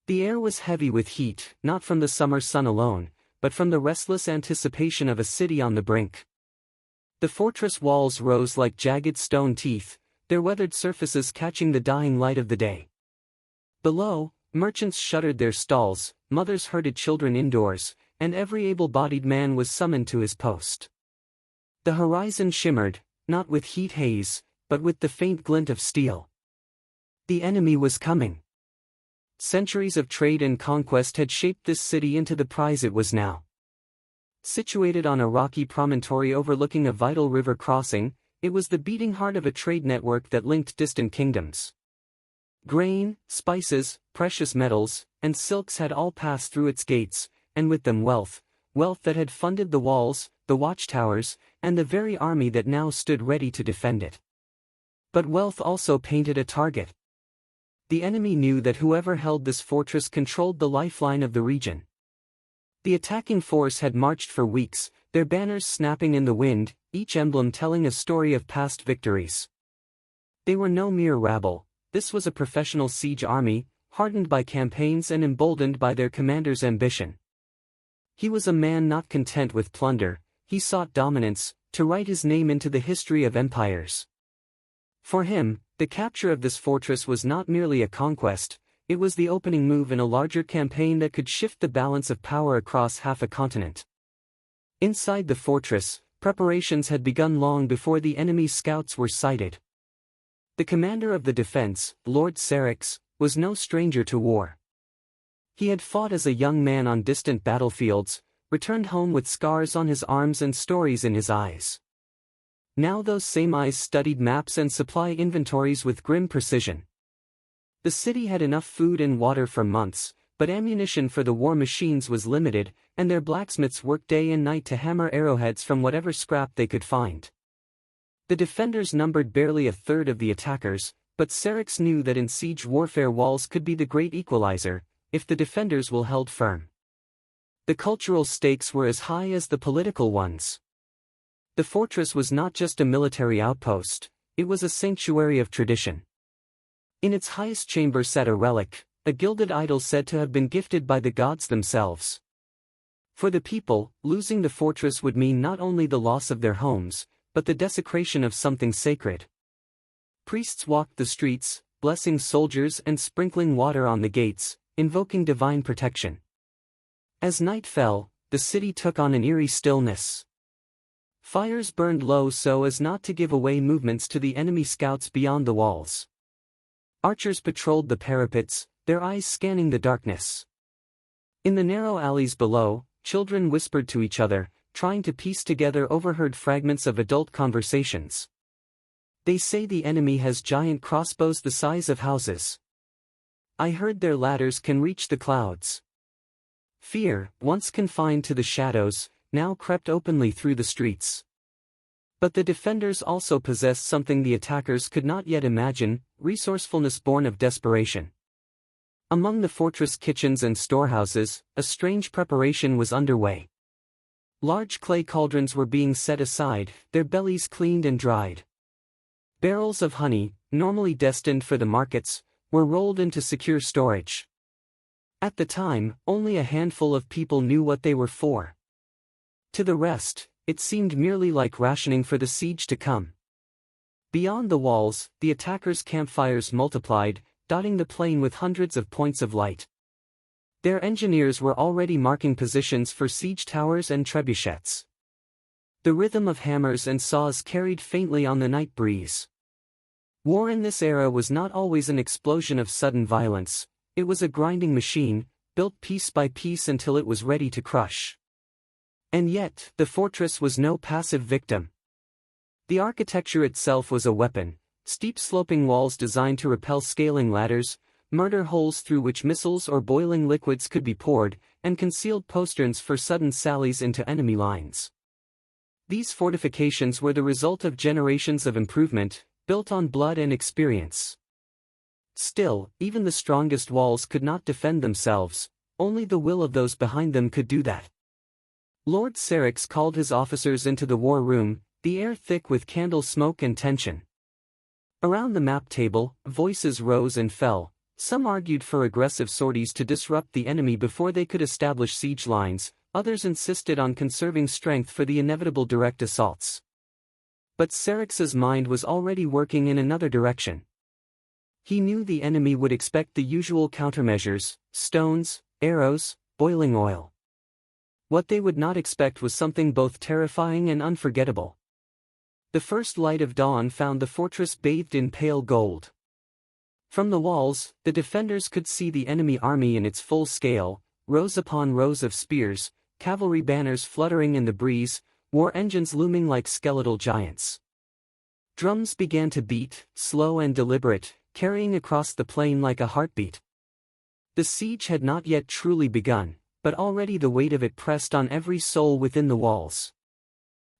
The air was heavy with heat, not from the summer sun alone, but from the restless anticipation of a city on the brink. The fortress walls rose like jagged stone teeth, their weathered surfaces catching the dying light of the day. Below, merchants shuttered their stalls, mothers herded children indoors, and every able-bodied man was summoned to his post. The horizon shimmered, not with heat haze, but with the faint glint of steel. The enemy was coming. Centuries of trade and conquest had shaped this city into the prize it was now. Situated on a rocky promontory overlooking a vital river crossing, it was the beating heart of a trade network that linked distant kingdoms. Grain, spices, precious metals, and silks had all passed through its gates, and with them wealth that had funded the walls, the watchtowers, and the very army that now stood ready to defend it. But wealth also painted a target. The enemy knew that whoever held this fortress controlled the lifeline of the region. The attacking force had marched for weeks, their banners snapping in the wind, each emblem telling a story of past victories. They were no mere rabble, this was a professional siege army, hardened by campaigns and emboldened by their commander's ambition. He was a man not content with plunder, he sought dominance, to write his name into the history of empires. For him, the capture of this fortress was not merely a conquest, it was the opening move in a larger campaign that could shift the balance of power across half a continent. Inside the fortress, preparations had begun long before the enemy's scouts were sighted. The commander of the defense, Lord Syrinx, was no stranger to war. He had fought as a young man on distant battlefields, returned home with scars on his arms and stories in his eyes. Now those same eyes studied maps and supply inventories with grim precision. The city had enough food and water for months, but ammunition for the war machines was limited, and their blacksmiths worked day and night to hammer arrowheads from whatever scrap they could find. The defenders numbered barely a third of the attackers, but Syrinx knew that in siege warfare walls could be the great equalizer, if the defenders will held firm. The cultural stakes were as high as the political ones. The fortress was not just a military outpost, it was a sanctuary of tradition. In its highest chamber sat a relic, a gilded idol said to have been gifted by the gods themselves. For the people, losing the fortress would mean not only the loss of their homes, but the desecration of something sacred. Priests walked the streets, blessing soldiers and sprinkling water on the gates, invoking divine protection. As night fell, the city took on an eerie stillness. Fires burned low so as not to give away movements to the enemy scouts beyond the walls. Archers patrolled the parapets, their eyes scanning the darkness. In the narrow alleys below, children whispered to each other, trying to piece together overheard fragments of adult conversations. They say the enemy has giant crossbows the size of houses. I heard their ladders can reach the clouds. Fear, once confined to the shadows, now crept openly through the streets. But the defenders also possessed something the attackers could not yet imagine, resourcefulness born of desperation. Among the fortress kitchens and storehouses, a strange preparation was underway. Large clay cauldrons were being set aside, their bellies cleaned and dried. Barrels of honey, normally destined for the markets, were rolled into secure storage. At the time, only a handful of people knew what they were for. To the rest, it seemed merely like rationing for the siege to come. Beyond the walls, the attackers' campfires multiplied, dotting the plain with hundreds of points of light. Their engineers were already marking positions for siege towers and trebuchets. The rhythm of hammers and saws carried faintly on the night breeze. War in this era was not always an explosion of sudden violence, it was a grinding machine, built piece by piece until it was ready to crush. And yet, the fortress was no passive victim. The architecture itself was a weapon, steep sloping walls designed to repel scaling ladders, murder holes through which missiles or boiling liquids could be poured, and concealed posterns for sudden sallies into enemy lines. These fortifications were the result of generations of improvement, built on blood and experience. Still, even the strongest walls could not defend themselves, only the will of those behind them could do that. Lord Syrinx called his officers into the war room, the air thick with candle smoke and tension. Around the map table, voices rose and fell, Some argued for aggressive sorties to disrupt the enemy before they could establish siege lines, others insisted on conserving strength for the inevitable direct assaults. But Serix's mind was already working in another direction. He knew the enemy would expect the usual countermeasures: stones, arrows, boiling oil. What they would not expect was something both terrifying and unforgettable. The first light of dawn found the fortress bathed in pale gold. From the walls, the defenders could see the enemy army in its full scale, rows upon rows of spears, cavalry banners fluttering in the breeze, war engines looming like skeletal giants. Drums began to beat, slow and deliberate, carrying across the plain like a heartbeat. The siege had not yet truly begun, but already the weight of it pressed on every soul within the walls.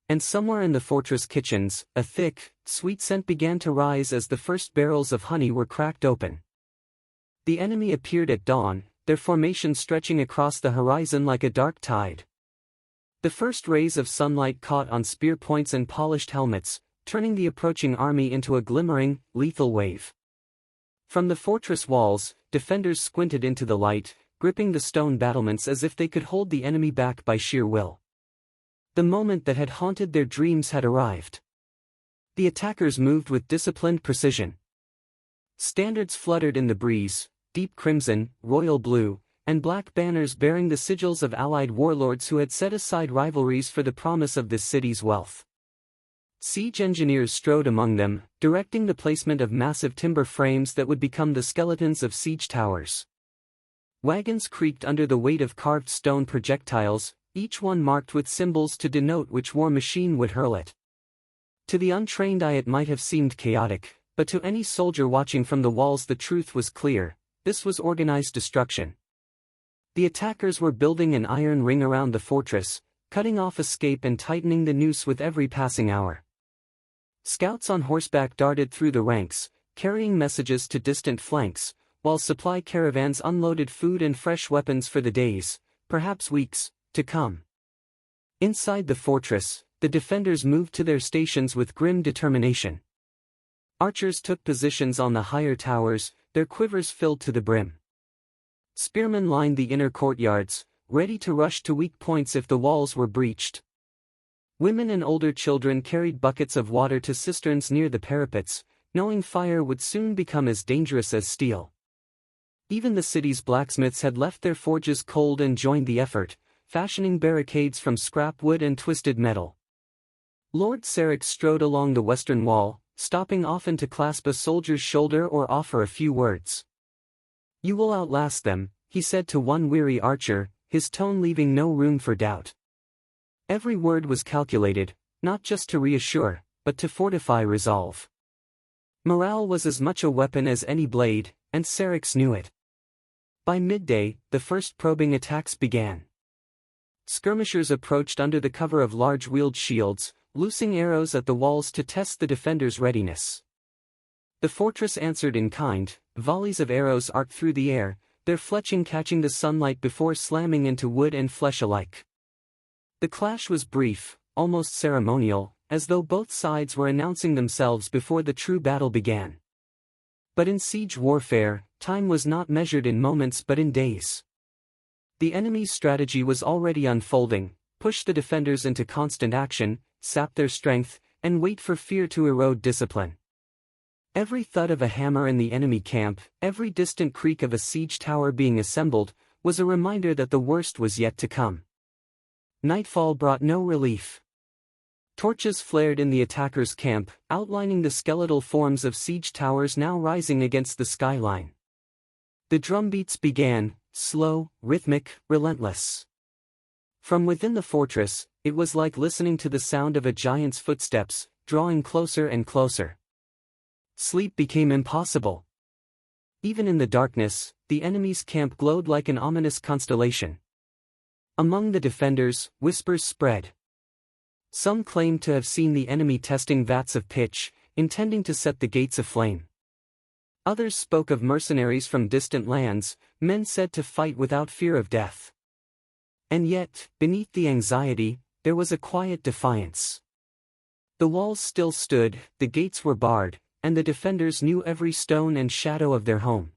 And somewhere in the fortress kitchens, a thick, sweet scent began to rise as the first barrels of honey were cracked open. The enemy appeared at dawn, their formation stretching across the horizon like a dark tide. The first rays of sunlight caught on spear points and polished helmets, turning the approaching army into a glimmering, lethal wave. From the fortress walls, defenders squinted into the light, gripping the stone battlements as if they could hold the enemy back by sheer will. The moment that had haunted their dreams had arrived. The attackers moved with disciplined precision. Standards fluttered in the breeze, deep crimson, royal blue, and black banners bearing the sigils of allied warlords who had set aside rivalries for the promise of this city's wealth. Siege engineers strode among them, directing the placement of massive timber frames that would become the skeletons of siege towers. Wagons creaked under the weight of carved stone projectiles, each one marked with symbols to denote which war machine would hurl it. To the untrained eye it might have seemed chaotic, but to any soldier watching from the walls the truth was clear: this was organized destruction. The attackers were building an iron ring around the fortress, cutting off escape and tightening the noose with every passing hour. Scouts on horseback darted through the ranks, carrying messages to distant flanks, while supply caravans unloaded food and fresh weapons for the days, perhaps weeks, to come. Inside the fortress, the defenders moved to their stations with grim determination. Archers took positions on the higher towers, their quivers filled to the brim. Spearmen lined the inner courtyards, ready to rush to weak points if the walls were breached. Women and older children carried buckets of water to cisterns near the parapets, knowing fire would soon become as dangerous as steel. Even the city's blacksmiths had left their forges cold and joined the effort, fashioning barricades from scrap wood and twisted metal. Lord Serix strode along the western wall, stopping often to clasp a soldier's shoulder or offer a few words. "You will outlast them," he said to one weary archer, his tone leaving no room for doubt. Every word was calculated, not just to reassure, but to fortify resolve. Morale was as much a weapon as any blade, and Serix knew it. By midday, the first probing attacks began. Skirmishers approached under the cover of large wheeled shields, loosing arrows at the walls to test the defenders' readiness. The fortress answered in kind, volleys of arrows arced through the air, their fletching catching the sunlight before slamming into wood and flesh alike. The clash was brief, almost ceremonial, as though both sides were announcing themselves before the true battle began. But in siege warfare, time was not measured in moments but in days. The enemy's strategy was already unfolding: push the defenders into constant action, sap their strength, and wait for fear to erode discipline. Every thud of a hammer in the enemy camp, every distant creak of a siege tower being assembled, was a reminder that the worst was yet to come. Nightfall brought no relief. Torches flared in the attackers' camp, outlining the skeletal forms of siege towers now rising against the skyline. The drumbeats began, slow, rhythmic, relentless. From within the fortress, it was like listening to the sound of a giant's footsteps, drawing closer and closer. Sleep became impossible. Even in the darkness, the enemy's camp glowed like an ominous constellation. Among the defenders, whispers spread. Some claimed to have seen the enemy testing vats of pitch, intending to set the gates aflame. Others spoke of mercenaries from distant lands, men said to fight without fear of death. And yet, beneath the anxiety, there was a quiet defiance. The walls still stood, the gates were barred, and the defenders knew every stone and shadow of their home.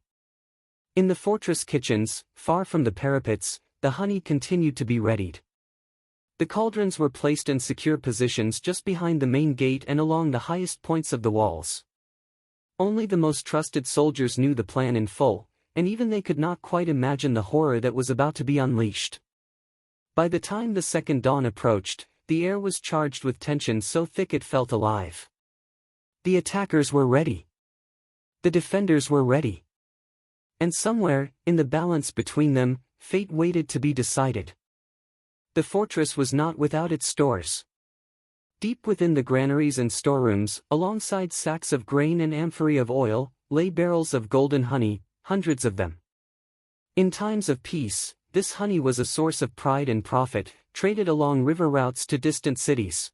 In the fortress kitchens, far from the parapets, the honey continued to be readied. The cauldrons were placed in secure positions just behind the main gate and along the highest points of the walls. Only the most trusted soldiers knew the plan in full, and even they could not quite imagine the horror that was about to be unleashed. By the time the second dawn approached, the air was charged with tension so thick it felt alive. The attackers were ready. The defenders were ready. And somewhere, in the balance between them, fate waited to be decided. The fortress was not without its stores. Deep within the granaries and storerooms, alongside sacks of grain and amphorae of oil, lay barrels of golden honey, hundreds of them. In times of peace, this honey was a source of pride and profit, traded along river routes to distant cities.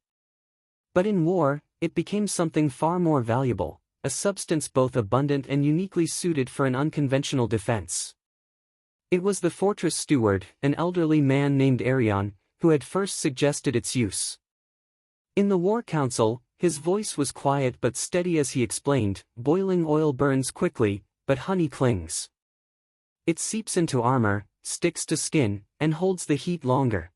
But in war, it became something far more valuable, a substance both abundant and uniquely suited for an unconventional defense. It was the fortress steward, an elderly man named Arion, who had first suggested its use. In the war council, his voice was quiet but steady as he explained, boiling oil burns quickly, but honey clings. It seeps into armor, sticks to skin, and holds the heat longer.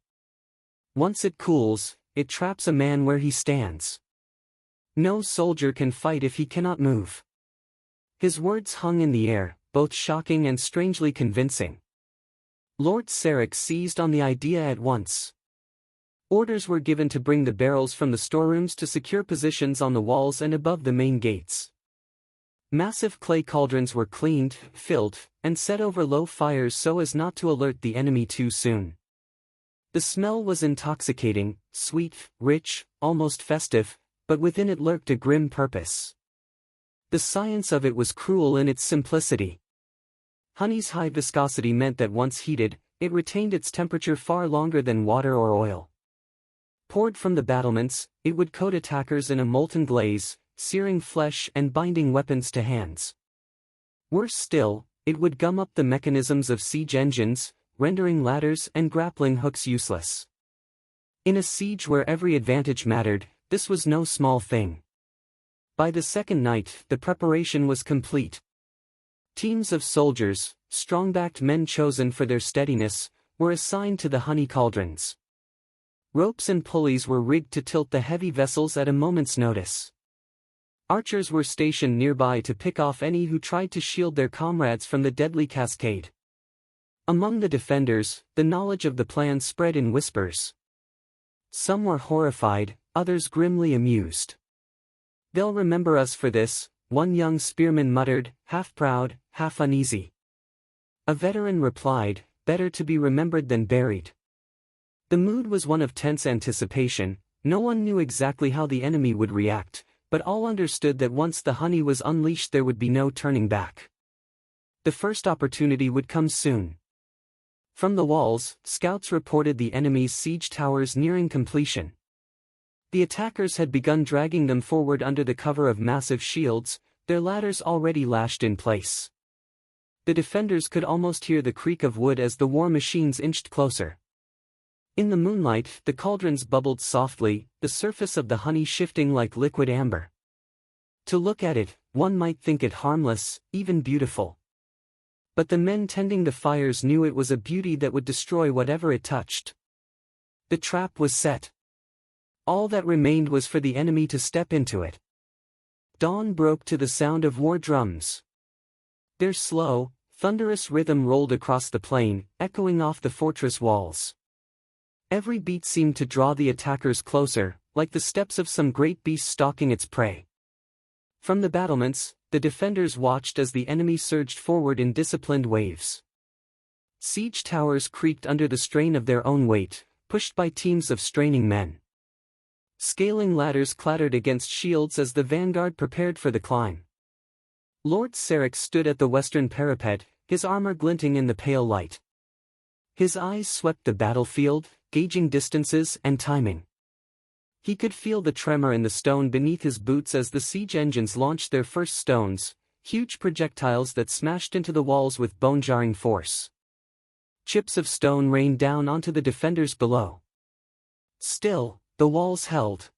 Once it cools, it traps a man where he stands. No soldier can fight if he cannot move. His words hung in the air, both shocking and strangely convincing. Lord Sarek seized on the idea at once. Orders were given to bring the barrels from the storerooms to secure positions on the walls and above the main gates. Massive clay cauldrons were cleaned, filled, and set over low fires so as not to alert the enemy too soon. The smell was intoxicating, sweet, rich, almost festive, but within it lurked a grim purpose. The science of it was cruel in its simplicity. Honey's high viscosity meant that once heated, it retained its temperature far longer than water or oil. Poured from the battlements, it would coat attackers in a molten glaze, searing flesh and binding weapons to hands. Worse still, it would gum up the mechanisms of siege engines, rendering ladders and grappling hooks useless. In a siege where every advantage mattered, this was no small thing. By the second night, the preparation was complete. Teams of soldiers, strong-backed men chosen for their steadiness, were assigned to the honey cauldrons. Ropes and pulleys were rigged to tilt the heavy vessels at a moment's notice. Archers were stationed nearby to pick off any who tried to shield their comrades from the deadly cascade. Among the defenders, the knowledge of the plan spread in whispers. Some were horrified, others grimly amused. "They'll remember us for this," one young spearman muttered, half proud, half uneasy. A veteran replied, "Better to be remembered than buried." The mood was one of tense anticipation. No one knew exactly how the enemy would react, but all understood that once the honey was unleashed there would be no turning back. The first opportunity would come soon. From the walls, scouts reported the enemy's siege towers nearing completion. The attackers had begun dragging them forward under the cover of massive shields, their ladders already lashed in place. The defenders could almost hear the creak of wood as the war machines inched closer. In the moonlight, the cauldrons bubbled softly, the surface of the honey shifting like liquid amber. To look at it, one might think it harmless, even beautiful. But the men tending the fires knew it was a beauty that would destroy whatever it touched. The trap was set. All that remained was for the enemy to step into it. Dawn broke to the sound of war drums. Their slow, thunderous rhythm rolled across the plain, echoing off the fortress walls. Every beat seemed to draw the attackers closer, like the steps of some great beast stalking its prey. From the battlements, the defenders watched as the enemy surged forward in disciplined waves. Siege towers creaked under the strain of their own weight, pushed by teams of straining men. Scaling ladders clattered against shields as the vanguard prepared for the climb. Lord Sarek stood at the western parapet, his armor glinting in the pale light. His eyes swept the battlefield, gauging distances and timing. He could feel the tremor in the stone beneath his boots as the siege engines launched their first stones, huge projectiles that smashed into the walls with bone-jarring force. Chips of stone rained down onto the defenders below. Still, the walls held.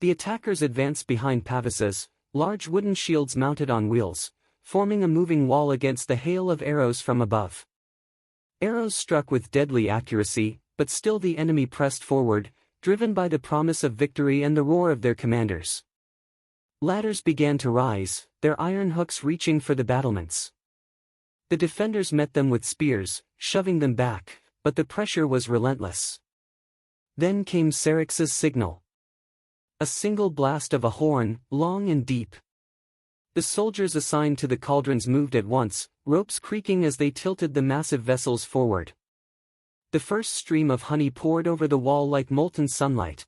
The attackers advanced behind pavises, large wooden shields mounted on wheels, forming a moving wall against the hail of arrows from above. Arrows struck with deadly accuracy, but still the enemy pressed forward, driven by the promise of victory and the roar of their commanders. Ladders began to rise, their iron hooks reaching for the battlements. The defenders met them with spears, shoving them back, but the pressure was relentless. Then came Serix's signal. A single blast of a horn, long and deep. The soldiers assigned to the cauldrons moved at once, ropes creaking as they tilted the massive vessels forward. The first stream of honey poured over the wall like molten sunlight.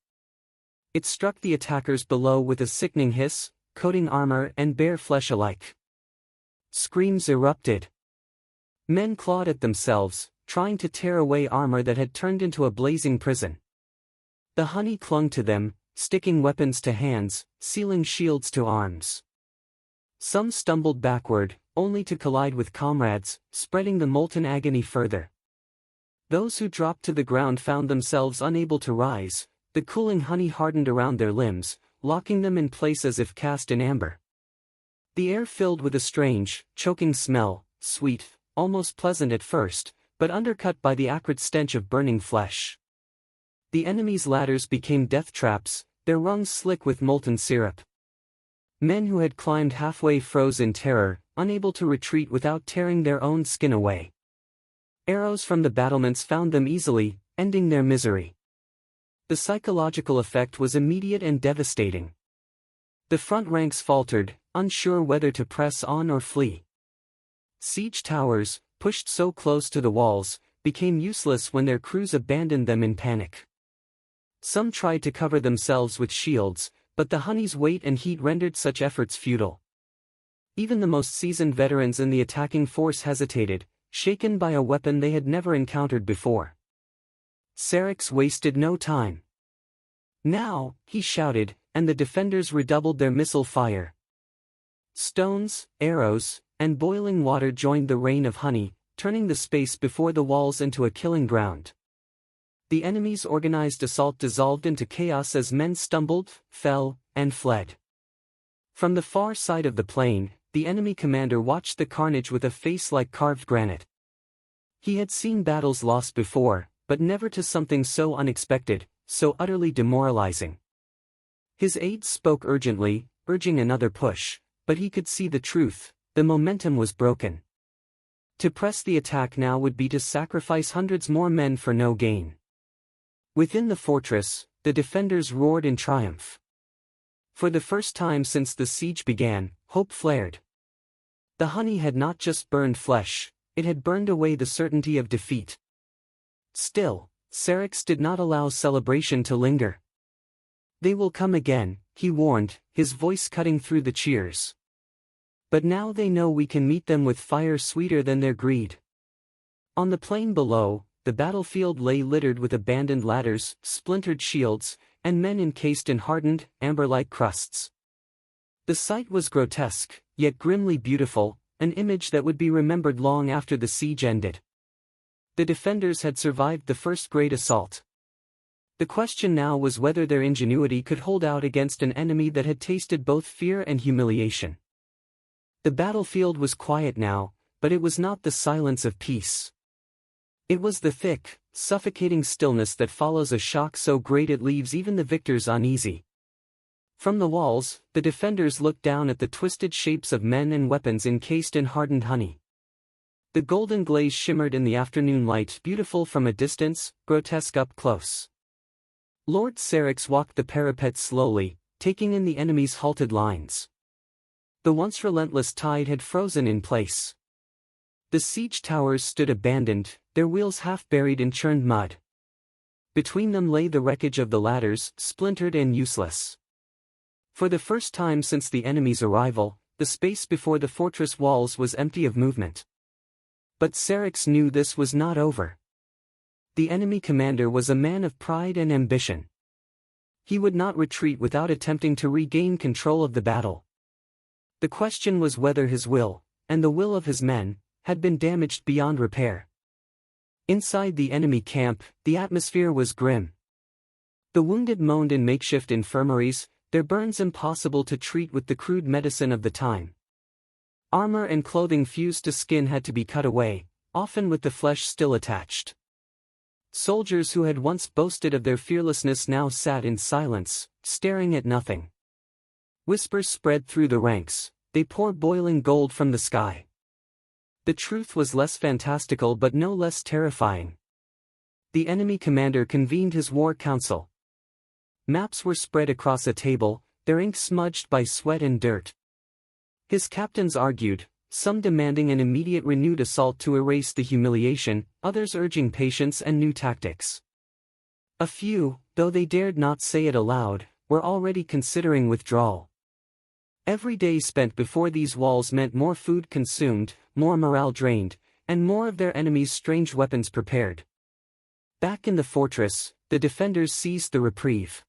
It struck the attackers below with a sickening hiss, coating armor and bare flesh alike. Screams erupted. Men clawed at themselves, trying to tear away armor that had turned into a blazing prison. The honey clung to them, sticking weapons to hands, sealing shields to arms. Some stumbled backward, only to collide with comrades, spreading the molten agony further. Those who dropped to the ground found themselves unable to rise, the cooling honey hardened around their limbs, locking them in place as if cast in amber. The air filled with a strange, choking smell, sweet, almost pleasant at first, but undercut by the acrid stench of burning flesh. The enemy's ladders became death traps, their rungs slick with molten syrup. Men who had climbed halfway froze in terror, unable to retreat without tearing their own skin away. Arrows from the battlements found them easily, ending their misery. The psychological effect was immediate and devastating. The front ranks faltered, unsure whether to press on or flee. Siege towers, pushed so close to the walls, became useless when their crews abandoned them in panic. Some tried to cover themselves with shields, but the honey's weight and heat rendered such efforts futile. Even the most seasoned veterans in the attacking force hesitated, shaken by a weapon they had never encountered before. Serix wasted no time. Now, he shouted, and the defenders redoubled their missile fire. Stones, arrows, and boiling water joined the rain of honey, turning the space before the walls into a killing ground. The enemy's organized assault dissolved into chaos as men stumbled, fell, and fled. From the far side of the plain, the enemy commander watched the carnage with a face like carved granite. He had seen battles lost before, but never to something so unexpected, so utterly demoralizing. His aides spoke urgently, urging another push, but he could see the truth: the momentum was broken. To press the attack now would be to sacrifice hundreds more men for no gain. Within the fortress, the defenders roared in triumph. For the first time since the siege began, hope flared. The honey had not just burned flesh, it had burned away the certainty of defeat. Still, Serix did not allow celebration to linger. "They will come again," he warned, his voice cutting through the cheers. "But now they know we can meet them with fire sweeter than their greed." On the plain below, the battlefield lay littered with abandoned ladders, splintered shields, and men encased in hardened, amber-like crusts. The sight was grotesque, yet grimly beautiful, an image that would be remembered long after the siege ended. The defenders had survived the first great assault. The question now was whether their ingenuity could hold out against an enemy that had tasted both fear and humiliation. The battlefield was quiet now, but it was not the silence of peace. It was the thick, suffocating stillness that follows a shock so great it leaves even the victors uneasy. From the walls, the defenders looked down at the twisted shapes of men and weapons encased in hardened honey. The golden glaze shimmered in the afternoon light, beautiful from a distance, grotesque up close. Lord Serix walked the parapet slowly, taking in the enemy's halted lines. The once relentless tide had frozen in place. The siege towers stood abandoned, their wheels half buried in churned mud. Between them lay the wreckage of the ladders, splintered and useless. For the first time since the enemy's arrival, the space before the fortress walls was empty of movement. But Serix knew this was not over. The enemy commander was a man of pride and ambition. He would not retreat without attempting to regain control of the battle. The question was whether his will, and the will of his men, had been damaged beyond repair. Inside the enemy camp, the atmosphere was grim. The wounded moaned in makeshift infirmaries, their burns impossible to treat with the crude medicine of the time. Armor and clothing fused to skin had to be cut away, often with the flesh still attached. Soldiers who had once boasted of their fearlessness now sat in silence, staring at nothing. Whispers spread through the ranks, "They pour boiling gold from the sky." The truth was less fantastical but no less terrifying. The enemy commander convened his war council. Maps were spread across a table, their ink smudged by sweat and dirt. His captains argued, some demanding an immediate renewed assault to erase the humiliation, others urging patience and new tactics. A few, though they dared not say it aloud, were already considering withdrawal. Every day spent before these walls meant more food consumed, more morale drained, and more of their enemies' strange weapons prepared. Back in the fortress, the defenders seized the reprieve.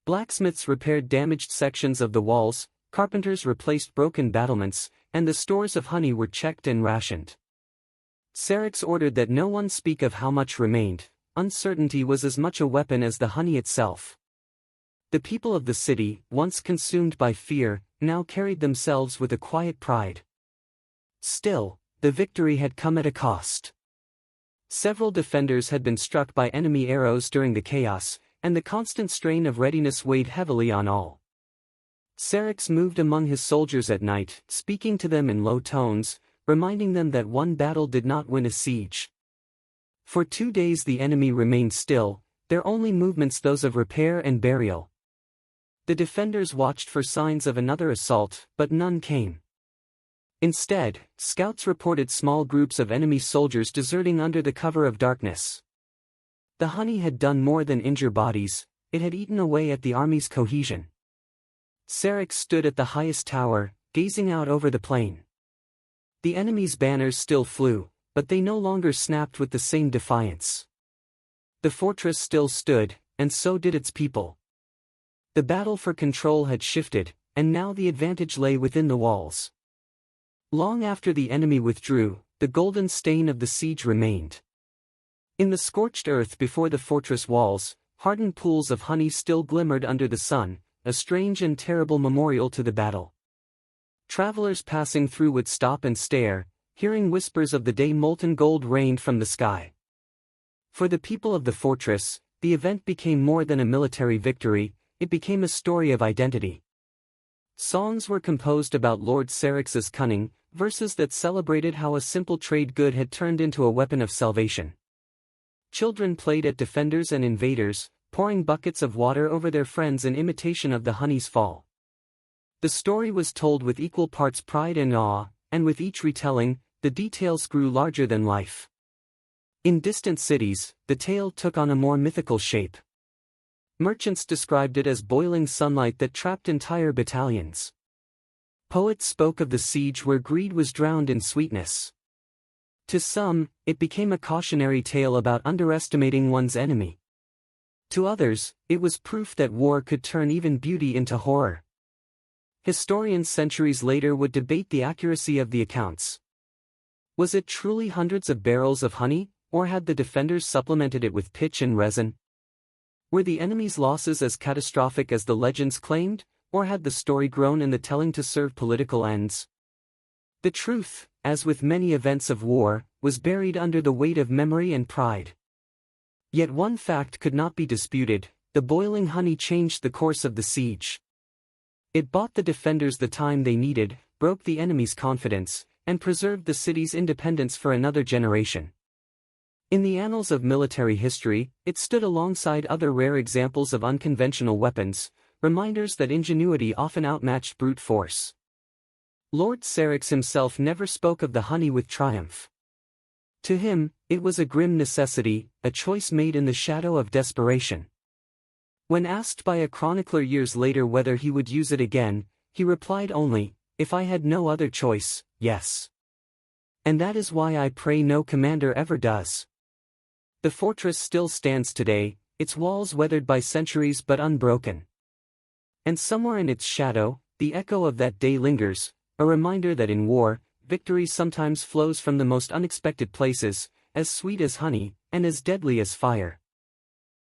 Blacksmiths repaired damaged sections of the walls, carpenters replaced broken battlements, and the stores of honey were checked and rationed. Serix ordered that no one speak of how much remained. Uncertainty was as much a weapon as the honey itself. The people of the city, once consumed by fear, now carried themselves with a quiet pride. Still, the victory had come at a cost. Several defenders had been struck by enemy arrows during the chaos, and the constant strain of readiness weighed heavily on all. Serix moved among his soldiers at night, speaking to them in low tones, reminding them that one battle did not win a siege. For 2 days the enemy remained still, their only movements those of repair and burial. The defenders watched for signs of another assault, but none came. Instead, scouts reported small groups of enemy soldiers deserting under the cover of darkness. The honey had done more than injure bodies, it had eaten away at the army's cohesion. Serix stood at the highest tower, gazing out over the plain. The enemy's banners still flew, but they no longer snapped with the same defiance. The fortress still stood, and so did its people. The battle for control had shifted, and now the advantage lay within the walls. Long after the enemy withdrew, the golden stain of the siege remained. In the scorched earth before the fortress walls, hardened pools of honey still glimmered under the sun, a strange and terrible memorial to the battle. Travelers passing through would stop and stare, hearing whispers of the day molten gold rained from the sky. For the people of the fortress, the event became more than a military victory, it became a story of identity. Songs were composed about Lord Serix's cunning, verses that celebrated how a simple trade good had turned into a weapon of salvation. Children played at defenders and invaders, pouring buckets of water over their friends in imitation of the honey's fall. The story was told with equal parts pride and awe, and with each retelling, the details grew larger than life. In distant cities, the tale took on a more mythical shape. Merchants described it as boiling sunlight that trapped entire battalions. Poets spoke of the siege where greed was drowned in sweetness. To some, it became a cautionary tale about underestimating one's enemy. To others, it was proof that war could turn even beauty into horror. Historians centuries later would debate the accuracy of the accounts. Was it truly hundreds of barrels of honey, or had the defenders supplemented it with pitch and resin? Were the enemy's losses as catastrophic as the legends claimed, or had the story grown in the telling to serve political ends? The truth, as with many events of war, was buried under the weight of memory and pride. Yet one fact could not be disputed: the boiling honey changed the course of the siege. It bought the defenders the time they needed, broke the enemy's confidence, and preserved the city's independence for another generation. In the annals of military history, it stood alongside other rare examples of unconventional weapons, reminders that ingenuity often outmatched brute force. Lord Serix himself never spoke of the honey with triumph. To him, it was a grim necessity, a choice made in the shadow of desperation. When asked by a chronicler years later whether he would use it again, he replied only, "If I had no other choice, yes." And that is why I pray no commander ever does. The fortress still stands today, its walls weathered by centuries but unbroken. And somewhere in its shadow, the echo of that day lingers, a reminder that in war, victory sometimes flows from the most unexpected places, as sweet as honey, and as deadly as fire.